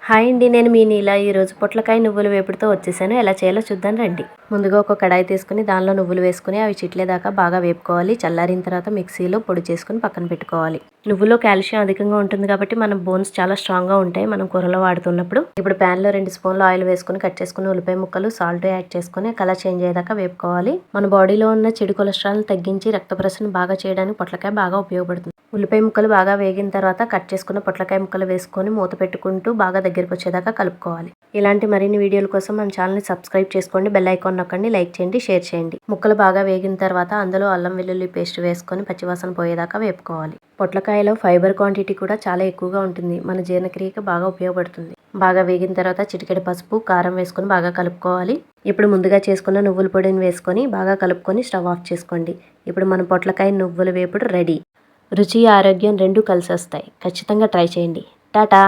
Hi అండి, నేను మీ నీల. ఈరోజు పొట్లకాయ నువ్వుల వేపుడుతో వచ్చేసాను. ఎలా చేయాలో చూద్దాం రండి. ముందుగా ఒక కడాయి తీసుకుని దానిలో నువ్వులు వేసుకుని అవి చిట్లేదాకా బాగా వేపుకోవాలి. చల్లారిన తర్వాత మిక్సీలో పొడి చేసుకుని పక్కన పెట్టుకోవాలి. నువ్వులో కాల్షియం అధికంగా ఉంటుంది కాబట్టి మన బోన్స్ చాలా స్ట్రాంగ్గా ఉంటాయి మనం కూరలో వాడుతున్నప్పుడు. ఇప్పుడు ప్యాన్లో 2 స్పూన్లు ఆయిల్ వేసుకుని కట్ చేసుకుని ఉల్లిపాయ ముక్కలు, సాల్ట్ యాడ్ చేసుకుని కలర్ చేంజ్ అయ్యేదాకా వేపుకోవాలి. మన బాడీలో ఉన్న చెడు కొలెస్ట్రాల్ తగ్గించి రక్త ప్రసరణ బాగా చేయడానికి పొట్లకాయ బాగా ఉపయోగపడుతుంది. ఉల్లిపాయ ముక్కలు బాగా వేగిన తర్వాత కట్ చేసుకున్న పొట్లకాయ ముక్కలు వేసుకొని మూత పెట్టుకుంటూ బాగా దగ్గరికి వచ్చేదాకా కలుపుకోవాలి. ఇలాంటి మరిన్ని వీడియోల కోసం మన ఛానల్ని సబ్స్క్రైబ్ చేసుకోండి, బెల్ ఐకాన్ నొక్కండి, లైక్ చేయండి, షేర్ చేయండి. ముక్కలు బాగా వేగిన తర్వాత అందులో అల్లం వెల్లుల్లి పేస్ట్ వేసుకొని పచ్చివాసన పోయేదాకా వేపుకోవాలి. పొట్లకాయలో ఫైబర్ క్వాంటిటీ కూడా చాలా ఎక్కువగా ఉంటుంది. మన జీర్ణక్రియకి బాగా ఉపయోగపడుతుంది. బాగా వేగిన తర్వాత చిటికెడు పసుపు, కారం వేసుకొని బాగా కలుపుకోవాలి. ఇప్పుడు ముందుగా చేసుకున్న నువ్వుల పొడిని వేసుకొని బాగా కలుపుకొని స్టవ్ ఆఫ్ చేసుకోండి. ఇప్పుడు మన పొట్లకాయ నువ్వుల వేపుడు రెడీ. రుచి, ఆరోగ్యం రెండూ కలిసి వస్తాయి. ఖచ్చితంగా ట్రై చేయండి. టాటా.